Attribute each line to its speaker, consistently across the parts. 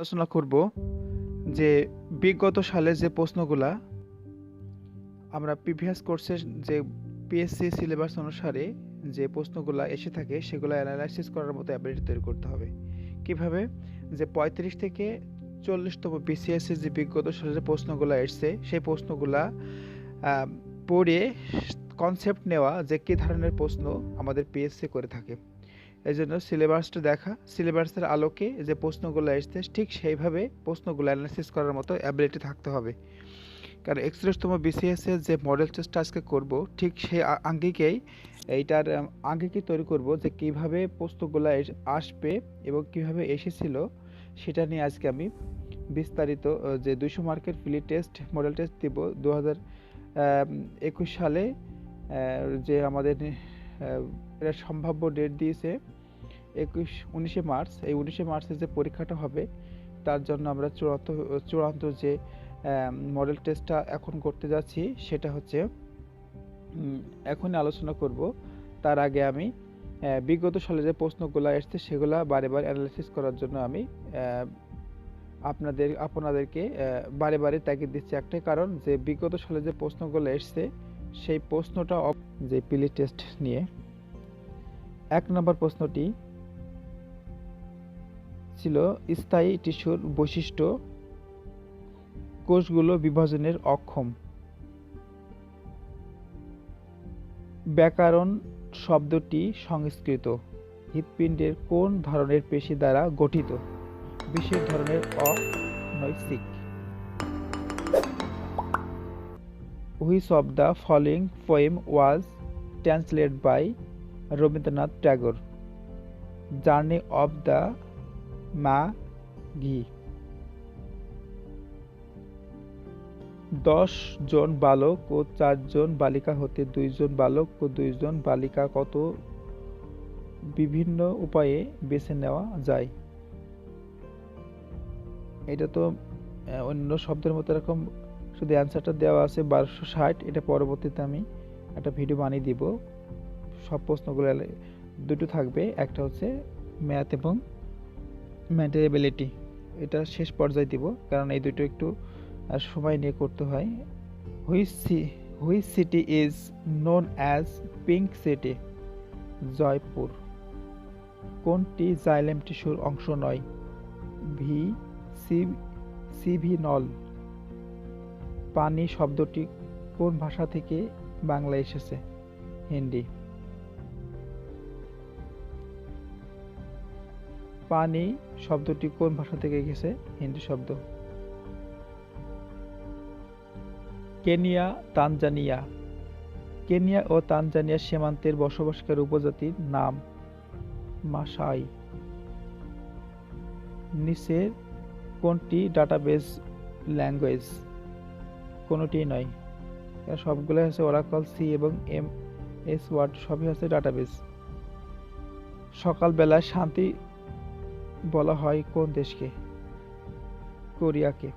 Speaker 1: আলোচনা করব যে বিগত সালে যে প্রশ্নগুলা আমরা প্রিভিয়াস কোর্সে যে পিএসসি সিলেবাস অনুসারে যে প্রশ্নগুলা এসে থাকে সেগুলো অ্যানালাইসিস করার মতো অ্যাবিলিটি তৈরি করতে হবে। কিভাবে? যে 35 থেকে 40তম বিসিএস যে বিগত সালে যে প্রশ্নগুলো এসছে সেই প্রশ্নগুলা পড়ে কনসেপ্ট নেওয়া যে কী ধরনের প্রশ্ন আমাদের পিএসসি করে থাকে। এই জন্য সিলেবাসটা দেখা, সিলেবাসের আলোকে যে প্রশ্নগুলো এসছে ঠিক সেইভাবে প্রশ্নগুলো অ্যানালাইসিস করার মতো অ্যাবিলিটি থাকতে হবে। কারণ 41তম বিসিএসের যে মডেল টেস্টটা আজকে করব ঠিক সেই আঙ্গিকেই এইটার আঙ্গিকে তৈরি করব যে কিভাবে প্রশ্নগুলো আসবে এবং কিভাবে এসেছিল সেটা নিয়ে আজকে আমি বিস্তারিত যে 200 মার্কের ফিলি টেস্ট মডেল টেস্ট দিব 2021 সালে যে আমাদের এটা সম্ভাব্য ডেট দিয়েছে 19শে মার্চ। এই 19শে মার্চে যে পরীক্ষাটা হবে তার জন্য আমরা চূড়ান্ত যে মডেল টেস্টটা এখন করতে যাচ্ছি সেটা হচ্ছে এখনই আলোচনা করব। তার আগে আমি বিগত সালে যে প্রশ্নগুলো এসছে সেগুলো বারে বারে অ্যানালাইসিস করার জন্য আমি আপনাদেরকে বারে বারে তাগিদ দিচ্ছি একটাই কারণ যে বিগত সালে যে প্রশ্নগুলো এসছে সেই প্রশ্নটা যে পিলি টেস্ট নিয়ে 1 নম্বর প্রশ্নটি ছিল স্থায়ী টিস্যুর বৈশিষ্ট্য, কোষগুলো বিভাজনের অক্ষম। ব্যাকরণ শব্দটি সংস্কৃত। হৃৎপিণ্ডের কোন ধরনের পেশি দ্বারা গঠিত? বিশেষ ধরনের অনৈসিক। Which of the following poem was translated by Rabindranath Tagore? Journey of the Magi. 10 জন বালক ও 4 জন বালিকা হতে 2 জন বালক ও 2 জন বালিকা কত বিভিন্ন উপায়ে বেছে নেওয়া যায়? এটা তো অন্য শব্দের মতো এরকম শুধু অ্যান্সারটা দেওয়া আছে 1260। এটা পরবর্তীতে আমি একটা ভিডিও বানিয়ে দিব। সব প্রশ্নগুলো দুটো থাকবে, একটা হচ্ছে ম্যাথ এবং ম্যাটেরিয়াবিলিটি। এটা শেষ পর্যায়ে দিব কারণ এই দুটো একটু সময় নিয়ে করতে হয়। Which city is known as pink city? Jaipur. কোনটি জাইলেম টিস্যুর অংশ নয়? সিভিনল। পানি শব্দটি কোন ভাষা থেকে বাংলায় এসেছে? হিন্দি। পানি শব্দটি কোন ভাষা থেকে গেছে? হিন্দি শব্দ। Kenya, Tanzania. কেনিয়া ও তানজানিয়ার সীমান্তের বসবাসকারী উপজাতির নাম মাসাই। নিচের কোনটি ডাটাবেস ল্যাঙ্গুয়েজ? কোনোটিই নয়, সবগুলো হচ্ছে ওরাকল, সি এবং MS ওয়ার্ড সবই হচ্ছে ডাটাবেস। সকালবেলায় শান্তি বলা হয় কোন দেশকে? কোরিয়াকে।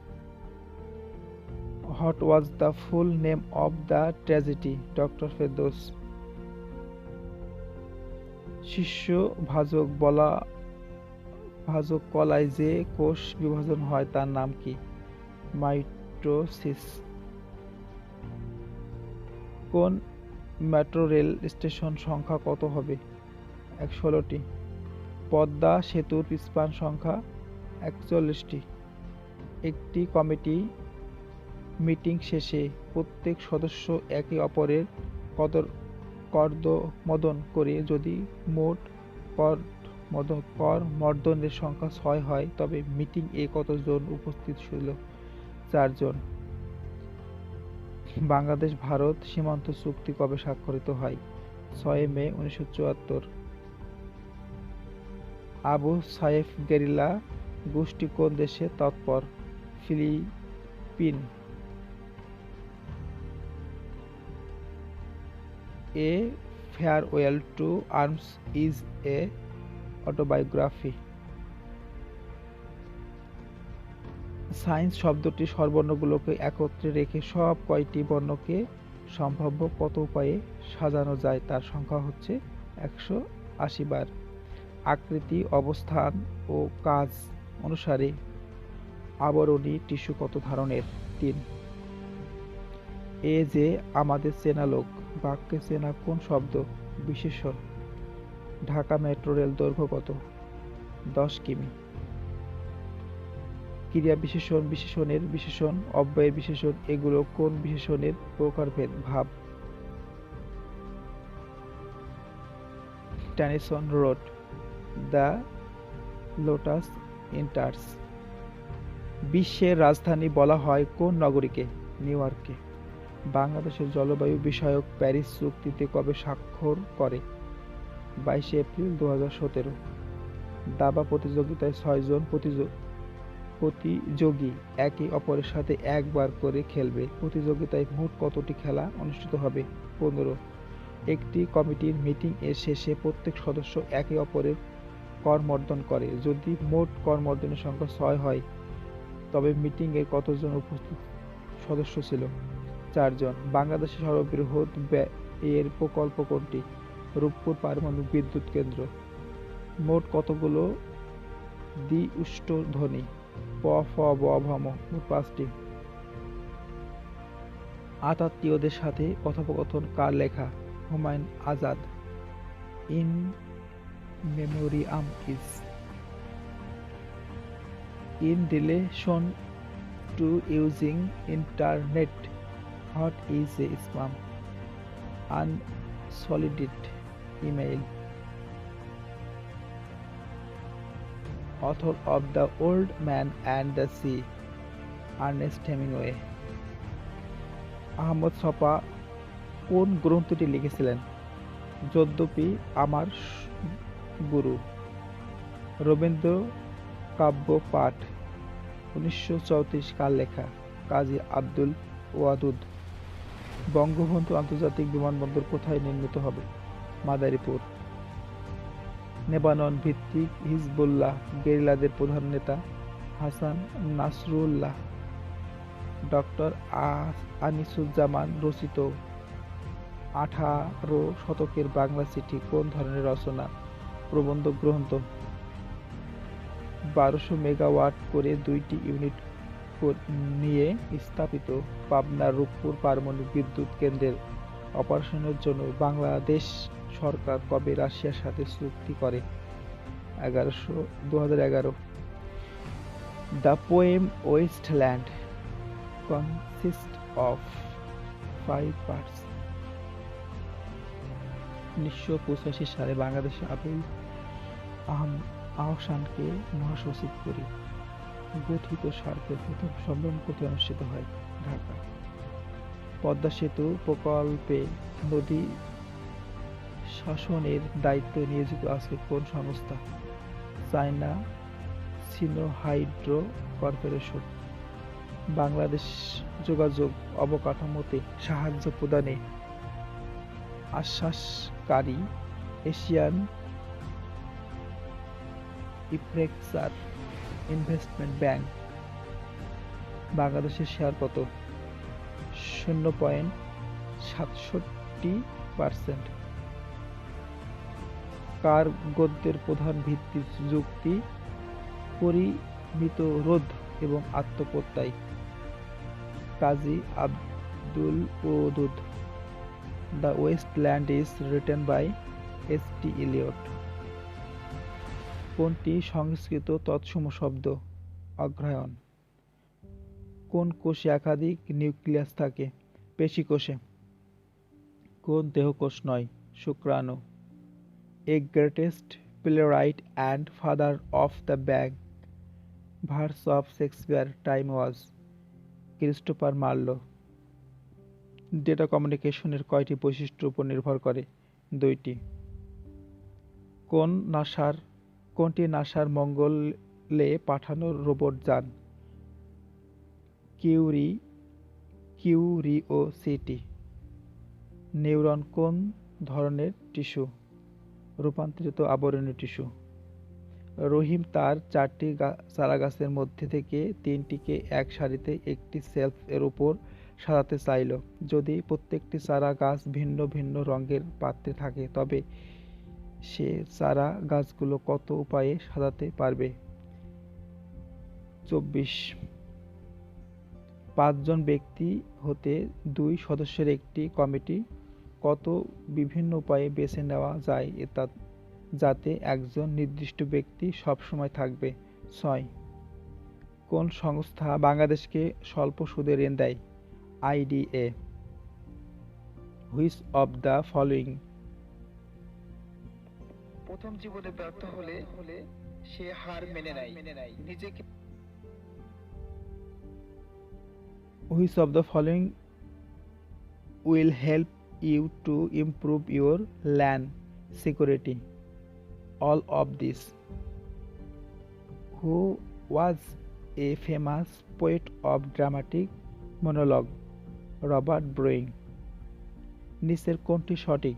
Speaker 1: What was the full name of the tragedy doctor Faustus? শিষ্য ভাজক কলায় যে কোষ বিভাজন হয় তার নাম কি? মাইটোসিস। কোন মেট্রো রেল স্টেশন সংখ্যা কত হবে? 116টি। পদ্মা সেতুর স্পান সংখ্যা 41টি। একটি কমিটি মিটিং শেষে প্রত্যেক সদস্য একে অপরের করমর্দন করে যদি মোট করমর্দনের সংখ্যা 6 হয় তবে মিটিং এ কতজন উপস্থিত ছিল? 4 জন। বাংলাদেশ ভারত সীমান্ত চুক্তি কবে স্বাক্ষরিত হয়? 6 মে 1974। আবু সাইফ গেরিলা গোষ্ঠী কোন দেশে তৎপর? Philippines. A farewell to arms is a autobiography. Science শব্দটি স্বরবর্ণগুলোকে একত্রে রেখে সব কয়টি বর্ণকে সম্ভাব্য কত উপায়ে সাজানো যায় তার সংখ্যা হচ্ছে 180 বার। আকৃতি, অবস্থান ও কাজ অনুসারে আবরণী টিস্যু কত ধরনের? 3। এ যে আমাদের চেনা লোক বাক্যে চেনা কোন শব্দ? বিশেষণ। ঢাকা মেট্রো রেল দৈর্ঘ্য কত? 10 কিমি। ক্রিয়া বিশেষণ, বিশেষণের বিশেষণ, অব্যয়ের বিশেষণ এগুলো কোন বিশেষণের প্রকারভেদ? ভাব। Tennyson wrote the lotus ইন্টার্স। বিশ্বের রাজধানী বলা হয় কোন নগরীকে? নিউ ইয়র্ককে। বাংলাদেশের জলবায়ু বিষয়ক প্যারিস চুক্তিতে কবে স্বাক্ষর করে? 22 এপ্রিল 2017। দাবা প্রতিযোগিতায় 6 জন প্রতিযোগী একে অপরের সাথে একবার করে খেলবে। প্রতিযোগিতায় মোট কতটি খেলা অনুষ্ঠিত হবে? 15। একটি কমিটির মিটিং এর শেষে প্রত্যেক সদস্য একে অপরের করমর্দন করে। যদি মোট করমর্দনের সংখ্যা 6 হয় তবে মিটিং এর কতজন উপস্থিত সদস্য ছিল? 4 জন। বাংলাদেশের সর্ববৃহৎ ব্যয়ের প্রকল্প কোনটি? রূপপুর পারমাণবিক বিদ্যুৎ কেন্দ্র। মোট কতগুলো দ্বি-উষ্ঠ ধ্বনি? প, ফ, ব, ভ, ম। মোট 5টি। আতাত্মীয়দের সাথে কথোপকথন কার লেখা? Humayun Azad. In memoriam is in relation to using internet. What is a spam? Unsolicited email. Author of The Old Man and the Sea, Ernest Hemingway. Ahmad Sofa কোন গ্রন্থটি লিখেছিলেন? যদ্যপি আমার গুরু। রবীন্দ্র কাব্য পাঠ 1934 কার লেখা? কাজী আব্দুল ওয়াদুদ। বঙ্গবন্ধু আন্তর্জাতিক বিমানবন্দর কোথায় নির্মিত হবে? মাদারীপুর। লেবানন ভিত্তিক হিজবুল্লাহ গেরিলাদের প্রধান নেতা হাসান নাসরুল্লাহ। ডক্টর আনিসুজ্জামান রচিত 18 শতকের বাংলা চিঠি কোন ধরনের রচনা? প্রবন্ধ গ্রন্থ। 1200 মেগাওয়াট করে 2টি ইউনিট নিয়ে স্থাপিত পাবনার রূপপুর পারমাণবিক বিদ্যুৎ কেন্দ্রের অপারেশনের জন্য বাংলাদেশ সরকার কবে রাশিয়ার সাথে চুক্তি করে? 2011। The poem wasteland consists of 5 parts. 1985 সালে বাংলাদেশে আবুল আহসানকে মহাসচিব করে গঠিত সার্কের প্রথম সম্মেলন কোথায় অনুষ্ঠিত হয়? ঢাকা। পদ্মা সেতু প্রকল্পে নদী শাসনের দায়িত্বে নিয়োজিত আছে কোন সংস্থা? China সিনো-হাইড্রো corporation. বাংলাদেশ যোগাযোগ অবকাঠামোতে সাহায্য প্রদানে আশ্বাসকারী এশিয়ান ইনফ্রাস্ট্রাকচার ইনভেস্টমেন্ট ব্যাংক। বাংলাদেশের শেয়ার কত? 0.67%। কার গদ্যের প্রধান ভিত্তি যুক্তি, পরিমিত রোধ এবং আত্মপ্রত্যয়? Kazi Abdul Odud. The Waste Land is written by S T. Eliot. কোনটি সংস্কৃত তৎসম শব্দ? অগ্রহায়ণ। কোন কোষে একাধিক নিউক্লিয়াস থাকে? পেশিকোষে। কোন দেহকোষ নয়? শুক্রাণু। A greatest playwright and father of the back verse of Shakespeare time was? Christopher Marlowe. Data কমিউনিকেশনের কয়টি বৈশিষ্ট্যের উপর নির্ভর করে? 2টি। কোনটি নাসার মঙ্গলে পাঠানো রোবট যান? কিউরিওসিটি। নিউরন কোন ধরনের টিস্যু? রূপান্তরিত আবরণী টিস্যু। রহিম তার 4টি চারাগাছের মধ্যে থেকে 3টিকে এক সারিতে একটি শেলফ এর উপর সাজাতে চাইল। যদি প্রত্যেকটি চারা গাছ ভিন্ন ভিন্ন রঙের পাত্রে থাকে তবে সে চারা গাছগুলো কত উপায়ে সাজাতে পারবে? 24 5 জন ব্যক্তি হতে 2 সদস্যের একটি কমিটি কত বিভিন্ন উপায়ে বেছে নেওয়া যায় যাতে একজন নির্দিষ্ট ব্যক্তি সবসময় থাকবে। 6 কোন সংস্থা বাংলাদেশকে স্বল্প সুদে ঋণ দেয়? IDA. Which of the following প্রথম জীবনে ব্যর্থ হলে সে হার মেনে নেয় নিজেকে which of the following will help you to improve your land security? All of this. Who was a famous poet of dramatic monologue? Robert Browning. নিচের কোনটি সঠিক?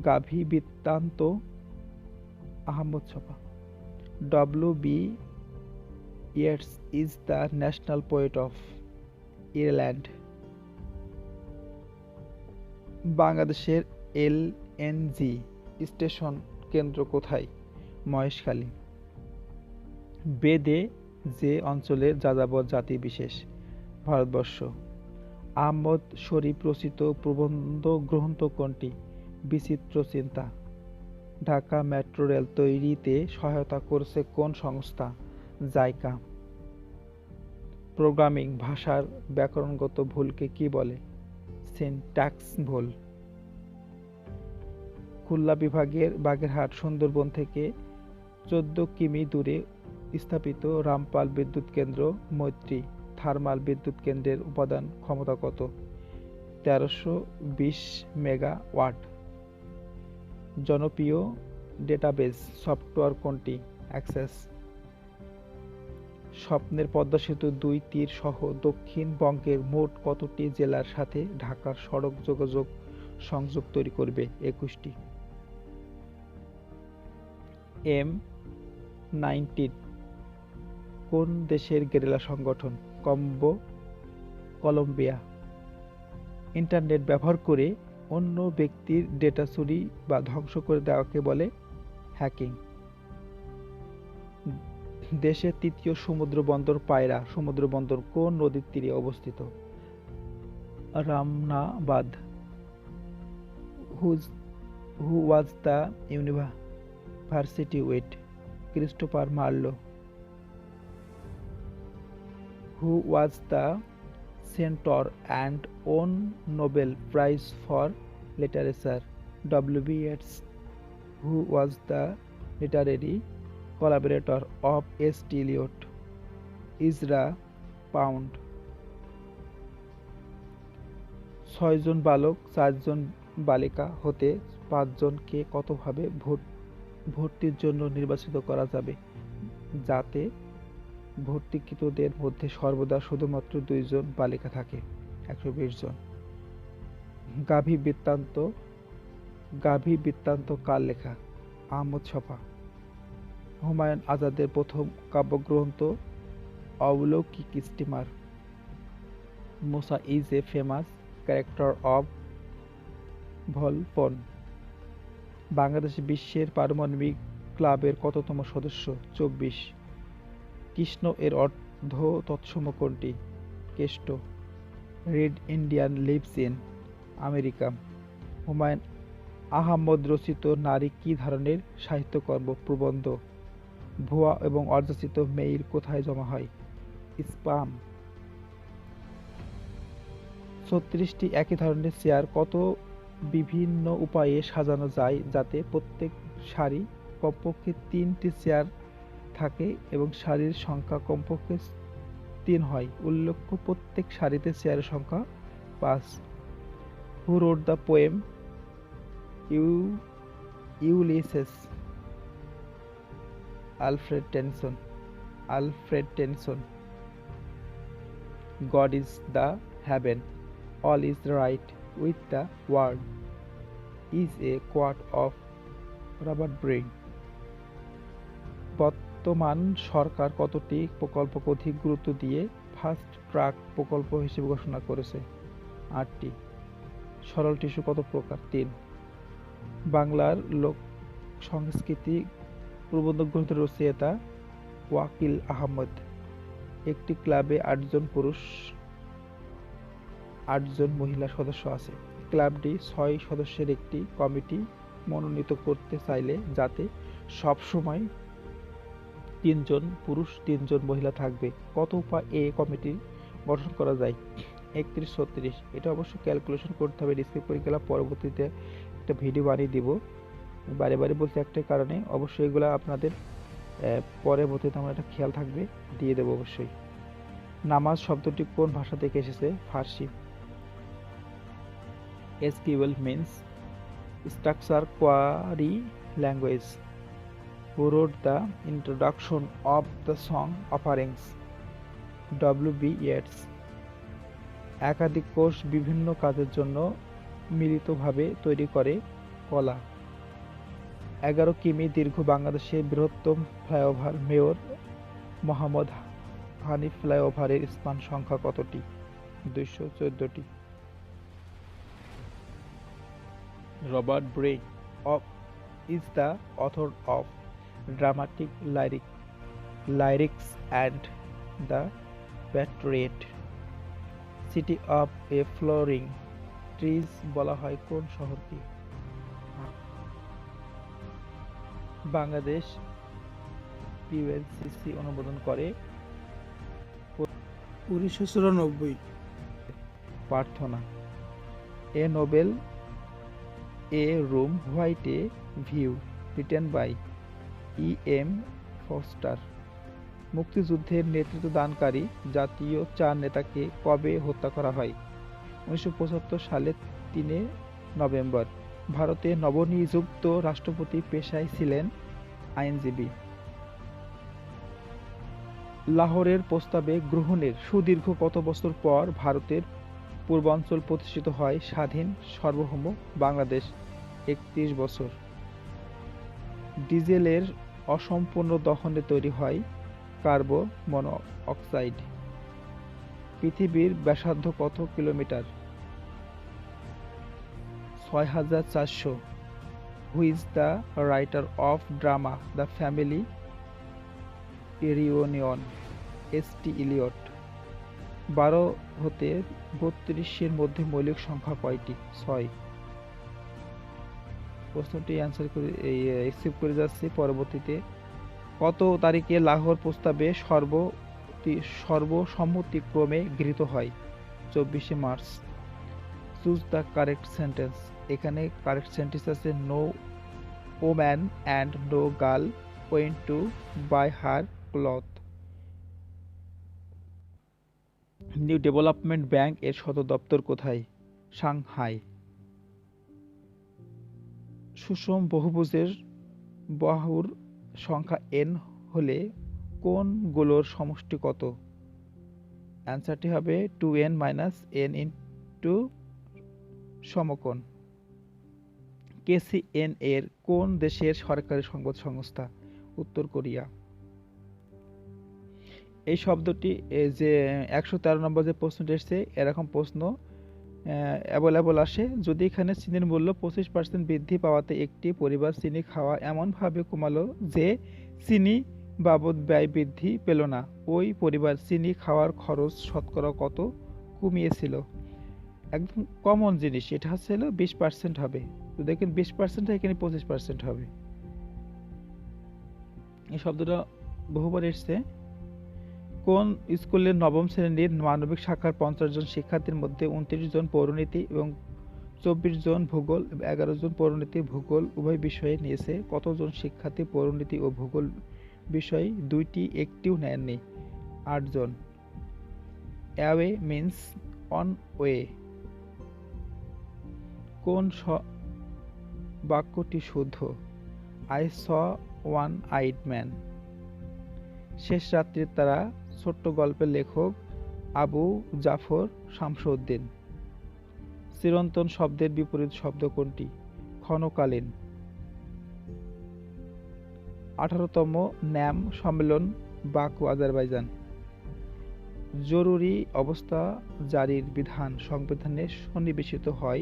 Speaker 1: Gabhi Brittanto Ahmed Sofa. W.B. Yeats is the national poet of Ireland. বাংলাদেশের LNG station কেন্দ্র কোথায়? মহেশখালী। বেদে যে অঞ্চলের যাযাবর জাতি বিশেষ? ভারতবর্ষ। আহমদ শরীফ রচিত প্রবন্ধ গ্রন্থ কোনটি? বিচিত্র চিন্তা। ঢাকা মেট্রো রেল তৈরিতে সহায়তা করেছে কোন সংস্থা? জাইকা। প্রোগ্রামিং ভাষার ব্যাকরণগত ভুলকে কি বলে? সিনট্যাক্স ভুল। খুলনা বিভাগের বাগেরহাট সুন্দরবন থেকে 14 কিমি দূরে স্থাপিত রামপাল বিদ্যুৎ কেন্দ্র মৈত্রী থার্মাল বিদ্যুৎ কেন্দ্রের উৎপাদন ক্ষমতা কত? 1320 মেগাওয়াট। জনপ্রিয় ডেটাবেজ সফটওয়্যার কোনটি? অ্যাক্সেস। স্বপ্নের পদ্মা সেতু 2 তীর সহ দক্ষিণবঙ্গের মোট কতটি জেলার সাথে ঢাকার সড়ক যোগাযোগ সংযোগ তৈরি করবে? 21টি। M19 কোন দেশের গেরিলা সংগঠন? কলম্বিয়া। ইন্টারনেট ব্যবহার করে অন্য ব্যক্তির ডেটা চুরি বা ধ্বংস করে দেওয়াকে বলে হ্যাকিং। দেশের তৃতীয় সমুদ্র বন্দর পায়রা সমুদ্র বন্দর কোন নদীর তীরে অবস্থিত? Ramnabad. Who was the university with? Christopher Marlowe. Who was the center and won Nobel Prize for Literature? W.B. Yeats. Who was the literary collaborator of S.T. Eliot? Ezra Pound. 6 জন বালক 4 জন বালিকা হতে 5 জনকে কতভাবে ভর্তির জন্য নির্বাচিত করা যাবে যাতে ভর্তিকৃতদের মধ্যে সর্বদা শুধুমাত্র 2 জন বালিকা থাকে? 120 জন। গাভী বৃত্তান্ত কার লেখা? আহমদ ছফা। হুমায়ুন আজাদের প্রথম কাব্যগ্রন্থ Aloukik steamer. Mosca is a famous character of Volpone. Bangladesh বিশ্বের পারমাণবিক ক্লাবের কততম সদস্য? 24। কৃষ্ণ এর অর্ধ তৎসম কোনটি? কেষ্ট। Red Indian lives in America. Humayun Ahmed রচিত নারী কি ধরনের সাহিত্যকর্ম? প্রবন্ধ। ভুয়া এবং অযাচিত মেইল কোথায় জমা হয়? স্পাম। 36টি একই ধরনের চেয়ার কত বিভিন্ন উপায়ে সাজানো যায় যাতে প্রত্যেক সারি কমপক্ষে 3টি চেয়ার থাকে এবং সারির সংখ্যা কমপক্ষে 3 হয়? উল্লেখ্য প্রত্যেক সারিতে চেয়ারের সংখ্যা 5। Who wrote the poem Ulysses? Alfred Tennyson. God is the heaven, all is right with the world is a quote of Robert Browning. বর্তমান সরকার কতটি প্রকল্পকে অধিক গুরুত্ব দিয়ে ফাস্ট ট্র্যাক প্রকল্প হিসেবে ঘোষণা করেছে? 8টি। সরল টিস্যু কত প্রকার? 3। বাংলার লোক সংস্কৃতি প্রবন্ধ গ্রন্থের রচয়িতা ওয়াকিল আহমদ। একটি ক্লাবে 8 জন পুরুষ 8 জন মহিলা সদস্য আছে। ক্লাবটি 6 সদস্যের একটি কমিটি মনোনীত করতে চাইলে যাতে সব সময় 3 জন পুরুষ 3 জন মহিলা থাকবে, কত উপায় এ কমিটি গঠন করা যায়? 31 36। এটা অবশ্য ক্যালকুলেশন করতে হবে, রিসিভ করে গেলাম, পরবর্তীতে একটা ভিডিও বানিয়ে দিব। বারে বারে বলছি একটা কারণে, অবশ্যই এগুলো আপনাদের পরবর্তীতে আমার একটা খেয়াল থাকবে, দিয়ে দেবো অবশ্যই। নামাজ শব্দটি কোন ভাষা থেকে এসেছে? Farsi. SQL means structured query language. Who wrote the introduction of the song Offerings? W.B. Yeats। একাধিক কোষ বিভিন্ন কাজের জন্য মিলিতভাবে তৈরি করে কলা। 11 কিমি দীর্ঘ বাংলাদেশের বৃহত্তম ফ্লাইওভার মেয়র মোহাম্মদ হানিফ ফ্লাইওভারের স্পান সংখ্যা কতটি? 214টি। Robert Breck is the author of dramatic lyrics and the Patriot। City of a flowering trees বলা হয় কোন শহরকে? বাংলাদেশ পিএলসিসি অনুমোদন করে
Speaker 2: 1994।
Speaker 1: প্রার্থনা। A novel a room white a view written by E.M. Forster. মুক্তিযুদ্ধের নেতৃত্ব দানকারী জাতীয় 4 নেতাকে কবে হত্যা করা হয়? 1975 সালের 3 নভেম্বর। ভারতে নবনিযুক্ত রাষ্ট্রপতি পেশায় ছিলেন আইনজীবী। লাহোরের প্রস্তাবে গ্রহণের সুদীর্ঘ কত বছর পর ভারতের পূর্বাঞ্চল প্রতিষ্ঠিত হয় স্বাধীন সার্বভৌম বাংলাদেশ? 31 বছর। ডিজেলের অসম্পূর্ণ দহনে তৈরি হয় কার্বন মনোক্সাইড। পৃথিবীর ব্যাসার্ধ কত kilometre? 6400। Who is the writer of drama the family reunion? S T. Eliot. 12 হতে 32 মধ্যে মৌলিক সংখ্যা কয়টি? 6। প্রশ্নটি অ্যান্সার করে এক্সেপ্ট করে যাচ্ছি। পরবর্তীতে কত তারিখে লাহোর প্রস্তাবে সর্বসম্মতিক্রমে গৃহীত হয়? 24 মার্চ। Choose the correct sentence. এখানে কারেক্ট সেন্টেন্স আছে no woman and no girl went to buy her cloth. New development bank এর সদর দপ্তর কোথায়? সাংহাই। সুষম বহুভুজের বাহুর সংখ্যা n হলে কোণগুলোর সমষ্টি কত? অ্যান্সারটি হবে 2n - n ইন্টু সমকোণ। KCN এর কোন দেশের সরকারি সংবাদ সংস্থা? উত্তর কোরিয়া। এই শব্দটি যে 113 নম্বর যে প্রশ্নটি এসেছে, এরকম প্রশ্ন অ্যাভেলেবল আসে। যদি এখানে চিনির মূল্য 25% বৃদ্ধি পাওয়াতে একটি পরিবার চিনি খাওয়া এমনভাবে কমালো যে চিনি বাবদ ব্যয় বৃদ্ধি পেল না, ওই পরিবার চিনি খাওয়ার খরচ শতকরা কত কমিয়েছিল? একদম কমন জিনিস, এটা হচ্ছে 20% হবে। তো দেখেন 20% এখানে 25% হবে। এই শব্দটা বহুবার এসছে। কোন স্কুলের নবম শ্রেণীর মানবিক শাখার 50 জন শিক্ষার্থীর মধ্যে 29 জন পৌরনীতি এবং 24 জন ভূগোল, 11 জন পৌরনীতি ভূগোল উভয় বিষয়ে নিয়েছে? কতজন শিক্ষার্থী পৌরনীতি ও ভূগোল বিষয় দুইটি একটিও নেননি? 8 জন। Away means on way. কোন বাক্যটি শুদ্ধ? I saw one eyed man. শেষ রাত্রির তারা ছোট্ট গল্পের লেখক আবু জাফর শামসুদ্দিন। চিরন্তন শব্দের বিপরীত শব্দ কোনটি? ক্ষণকালীন। 18তম ন্যাম সম্মেলন বাকু আজারবাইজান। জরুরি অবস্থা জারির বিধান সংবিধানে সন্নিবেশিত হয়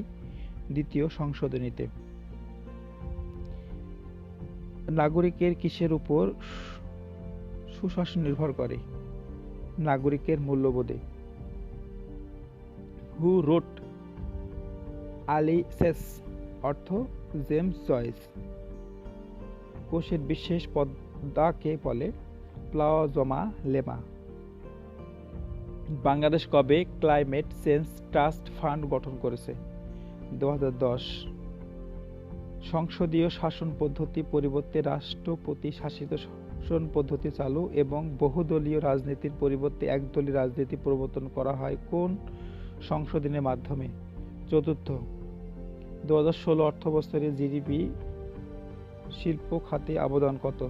Speaker 1: দ্বিতীয় সংশোধনীতে। নাগরিকের কিসের উপর সুশাসন নির্ভর করে? নাগরিকের মূল্যবোধে। হু রোট আলিসেস অর্থ জেমস জয়েস। কোষের বিশেষ পদ্মাকে বলে প্লাজমা লেমা। বাংলাদেশ কবে ক্লাইমেট চেঞ্জ ট্রাস্ট ফান্ড গঠন করেছে? 2010। সংসদীয় শাসন পদ্ধতি পরিবর্তে রাষ্ট্রপতি শাসিত শাসন পদ্ধতি চালু এবং বহুদলীয় রাজনীতির পরিবর্তে একদলীয় রাজনীতি প্রবর্তন করা হয় কোন সংশোধনের মাধ্যমে? চতুর্থ। 2016 অর্থবছরে জিডিপি শিল্প খাতে অবদান কত?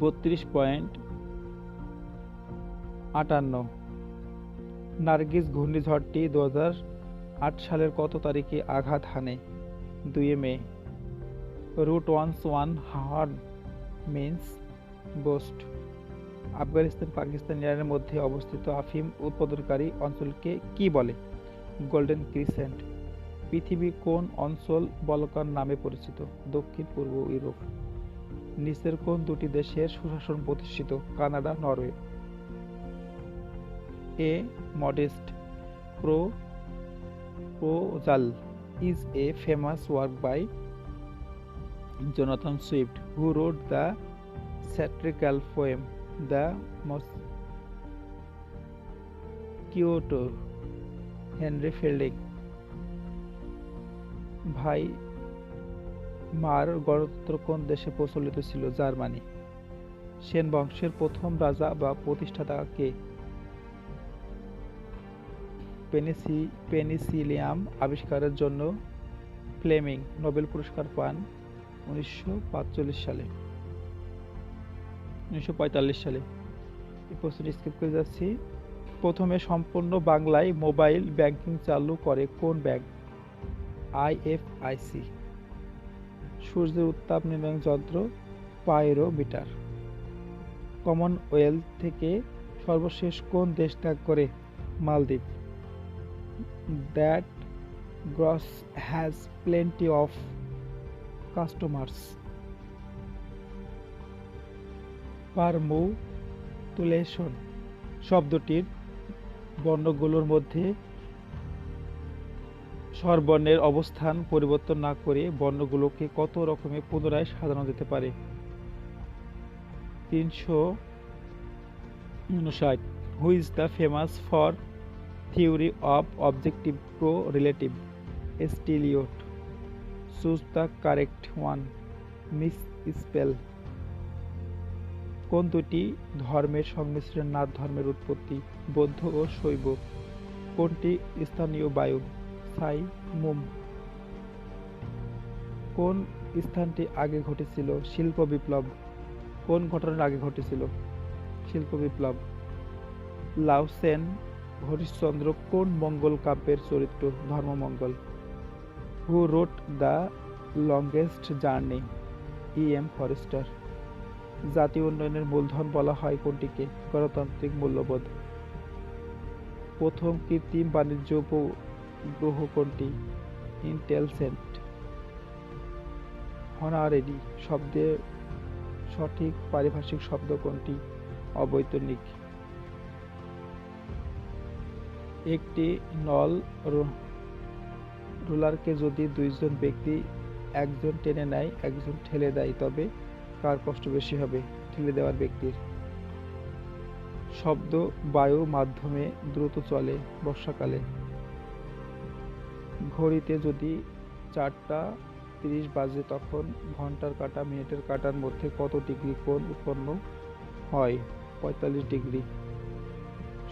Speaker 1: 32.58। নার্গিস ঘূর্ণিঝড়টি 2008 সালের কত তারিখে আঘাত হানে? 2 মে। √1 hard means boast. Afghanistan, Pakistan, ইরানের মধ্যে অবস্থিত আফিম উৎপাদনকারী অঞ্চলকে কি বলে? Golden crescent. পৃথিবী কোন অঞ্চল বলকান নামে পরিচিত? দক্ষিণ পূর্ব ইউরোপ। নিচের কোন দুটি দেশের সুশাসন প্রতিষ্ঠিত? Canada, Norway. A modest proposal is a famous work by Jonathan Swift, who wrote the satirical poem The Mosquito. Henry Fielding। ভাই মার গণতন্ত্র কোন দেশে প্রচলিত ছিল? জার্মানি। সেন বংশের প্রথম রাজা বা প্রতিষ্ঠাতা কে? পেনিসিলিয়াম আবিষ্কারের জন্য ফ্লেমিং নোবেল পুরস্কার পান 1945 সালে। এই প্রশ্নটি স্কিপ করে যাচ্ছি। প্রথমে সম্পূর্ণ বাংলায় মোবাইল ব্যাংকিং চালু করে কোন ব্যাংক? আইএফআইসি। সূর্যের উত্তাপ নির্ণয় যন্ত্র পাইরোমিটার। কমনওয়েলথ থেকে সর্বশেষ কোন দেশ ত্যাগ করে? মালদ্বীপ। That gross has plenty of customers. পারমুটুলেশন শব্দটির বর্ণগুলোর মধ্যে স্বরবর্ণের অবস্থান পরিবর্তন না করে বর্ণগুলোকে কত রকমে পুনরায় সাজানো যেতে পারে? 359। Who is the famous for theory of objective correlative? স্টিলিওট। Choose the correct one. Misspell. কোন দুটি ধর্মের সংমিশ্রণে নাথ ধর্মের উৎপত্তি? বৌদ্ধ ও শৈব। কোনটি স্থানীয় বায়ু? সাইমুম। কোন স্থানটি আগে ঘটেছিল? শিল্প বিপ্লব। কোন ঘটনার আগে ঘটেছিল? শিল্প বিপ্লব। লাওসেন হরিশ্চন্দ্র কোন মঙ্গল কাব্যের চরিত্র? Dharmamangal. Who wrote the longest journey? E.M. Forster. জাতীয় উন্নয়নের মূলধন বলা হয় কোনটিকে? গণতান্ত্রিক মূল্যবোধ। প্রথম কৃত্রিম বাণিজ্য উপগ্রহ কোনটি? ইন্টেলসেন্ট। হনারেরি শব্দের সঠিক পারিভাষিক শব্দ কোনটি? অবৈতনিক। একটি নল রোলারকে যদি দুইজন ব্যক্তি, একজন টেনে নেয় একজন ঠেলে দেয়, তবে কার কষ্ট বেশি হবে? ঠেলে দেওয়ার ব্যক্তির। শব্দ বায়ু মাধ্যমে দ্রুত চলে বর্ষাকালে। ঘড়িতে যদি 4:30 বাজে তখন ঘন্টার কাঁটা মিনিটের কাঁটার মধ্যে কত ডিগ্রি কোণ উৎপন্ন হয়? 45 ডিগ্রি।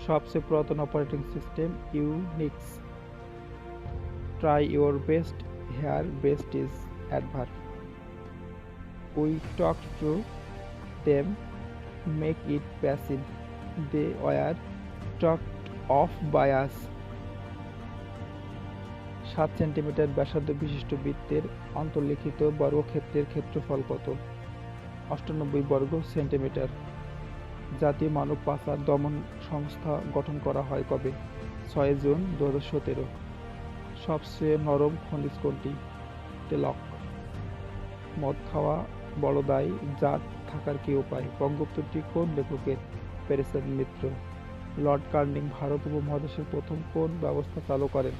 Speaker 1: সবচেয়ে পুরাতন operating system Unix. Try your best here best is adverb. We talk to them make it passive. They were talked of by us. 7 centimetre ব্যাসার্ধ বিশিষ্ট বৃত্তের অন্তর্লিখিত বর্গক্ষেত্রের ক্ষেত্রফল কত? 98 বর্গ সেন্টিমিটার। জাতীয় মানব পাচার দমন সংস্থা গঠন করা হয় কবে? 6 জুন 2017। সবচেয়ে নরম খনিজ কোনটি? টেলক। মদ খাওয়া বড় দায়, জাত থাকার কি উপায়? বঙ্গোত্তরটি কোন লেখকের? প্যারিসের মিত্র। লর্ড কার্নিং ভারত উপমহাদেশের প্রথম কোন ব্যবস্থা চালু করেন?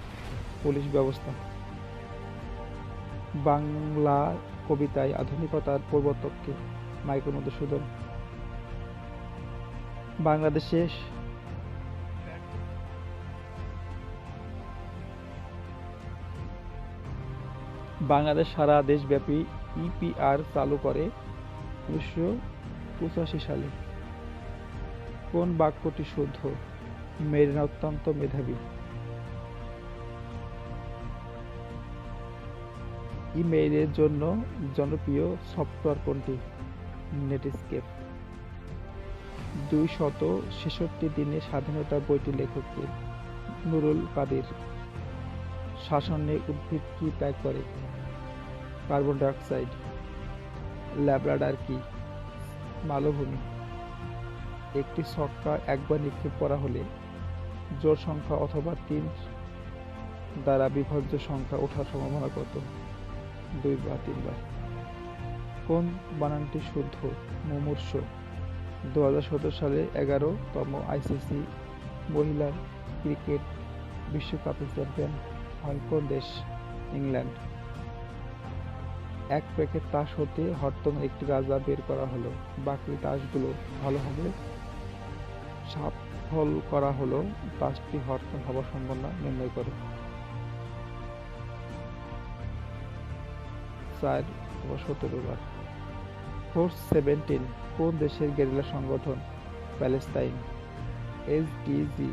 Speaker 1: পুলিশ ব্যবস্থা। বাংলা কবিতায় আধুনিকতার প্রবর্তক কে? মাইকেল মধুসূদন। বাংলাদেশ সারা দেশব্যাপী ইপিআর চালু করে 1985 সালে। কোন বাক্যটি শুদ্ধ? মেরিনা অত্যন্ত মেধাবী। ইমেইলের জন্য জনপ্রিয় সফটওয়্যার কোনটি? নেটস্কেপ। 266 দিনে স্বাধীনতা বইটির লেখক কে? নুরুল কাদের। শাসনে উদ্ভিদ কি ত্যাগ করে? Carbon die oxide. ল্যাব্রাডর কি? মালভূমি। একটি ছক্কা একবার নিক্ষেপ করা হলে জোড় সংখ্যা অথবা 3 দ্বারা বিভাজ্য সংখ্যা ওঠার সম্ভাবনা কত? 2 বা 3 বার। কোন বানানটি শুদ্ধ? মুমূর্ষ। 2017 সালে 11তম আইসিসি মহিলা ক্রিকেট বিশ্বকাপের চ্যাম্পিয়ন হয় কোন দেশ? ইংল্যান্ড। এক প্যাকেট তাস হতে হরতম একটি রাজা বের করা হলো, বাকি তাসগুলো ভালোভাবে সাফল করা হলো, তাসটি হরতম হবার সম্ভাবনা নির্ণয় করো। 4 বা 17 বার। ফোর্স 17 কোন দেশের গেরিলা সংগঠন? প্যালেস্তাইন। এসডিজি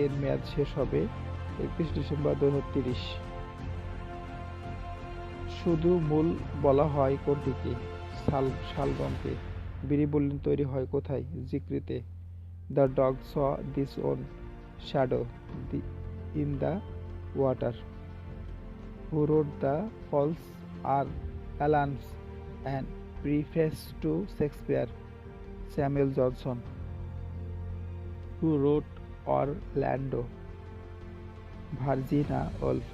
Speaker 1: এর মেয়াদ শেষ হবে 31 ডিসেম্বর 2030। শুধু মূল বলা হয় কোনটিকে? শালগমকে। বিড়ি বললেন তৈরি হয় কোথায়? জিক্রিতে। The dog saw this own shadow in the water. Who wrote the falls are অ্যালান্স and preface to Shakespeare? Samuel Johnson. Who wrote Orlando? Virginia Woolf.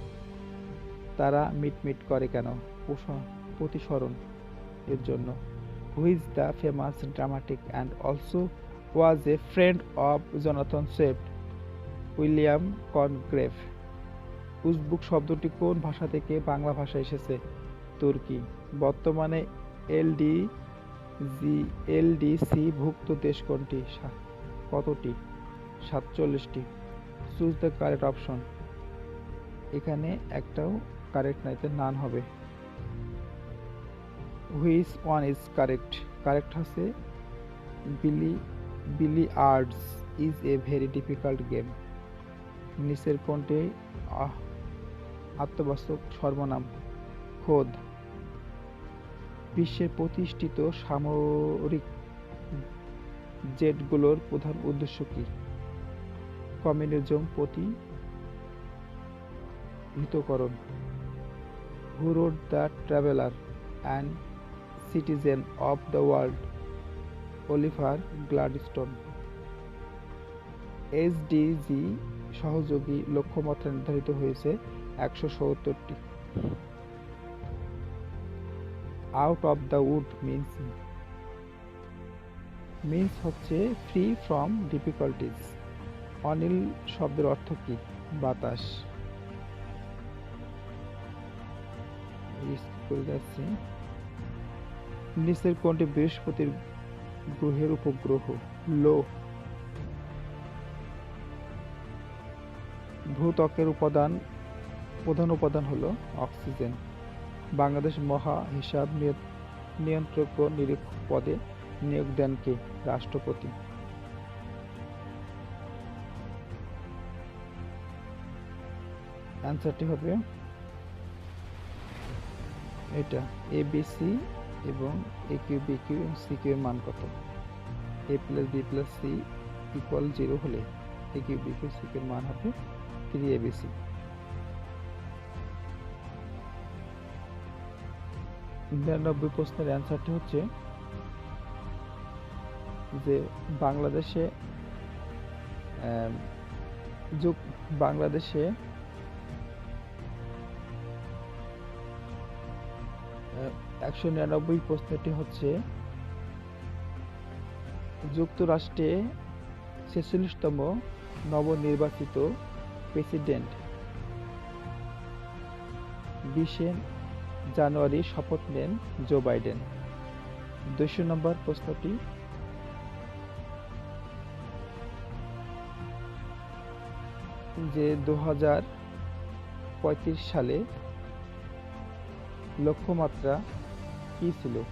Speaker 1: তারা মিটমিট করে কেন? প্রতিসরণ এর জন্য। Who is the famous dramatic and also was a friend of Jonathan Swift? William Congreve. Uzbek শব্দটি কোন ভাষা থেকে বাংলা ভাষায় এসেছে? তুর্কি। বর্তমানে এলডিসি ভুক্ত দেশ কোনটি? কতটি? 47টি। Choose the correct option. এখানে একটাও কারেক্ট নাই, নান হবে। Which one is correct? Correct হচ্ছে billiards is a very difficult game. নিচের কোনটি আত্মবাচক সর্বনাম? খোদ। বিশ্বের প্রতিষ্ঠিত সামরিক জেটগুলোর প্রধান উদ্দেশ্য কি? কমিউনিজম প্রতিহিতকরণ। Who wrote the traveller and citizen of the world? Oliver Gladstone. SDG সহযোগী লক্ষ্যমাত্রা নির্ধারিত হয়েছে 170টি। Out of the wood means হচ্ছে ফ্রি ফ্রম ডিফিকাল্টিজ। অনিল শব্দের অর্থ কি? বাতাস। নিচের কোনটি বৃহস্পতির গ্রহের উপগ্রহ? লো। ভূত্বকের প্রধান উপাদান হলো অক্সিজেন। বাংলাদেশ মহা হিসাব নিয়ন্ত্রক ও নিরীক্ষক পদে নিয়োগ দেন কে? রাষ্ট্রপতি। অ্যান্সারটি হবে এটা। এবিসি এবং একিউ বিকিউ এবং সিকিউ এর মান কত? A plus b plus c equal 0 হলে একিউ বিকিউ সিকিউ এর মান হবে 3ABC। 99 প্রশ্নের অ্যান্সারটি হচ্ছে যে বাংলাদেশে 199 প্রশ্নটি হচ্ছে যুক্তরাষ্ট্রে ৪৬তম নবনির্বাচিত প্রেসিডেন্ট ২০শে জানুয়ারি শপথ নেন জো বাইডেন। ২০০ নম্বর প্রশ্নটি, যে 2035 সালে লক্ষ্যমাত্রা কি ছিল?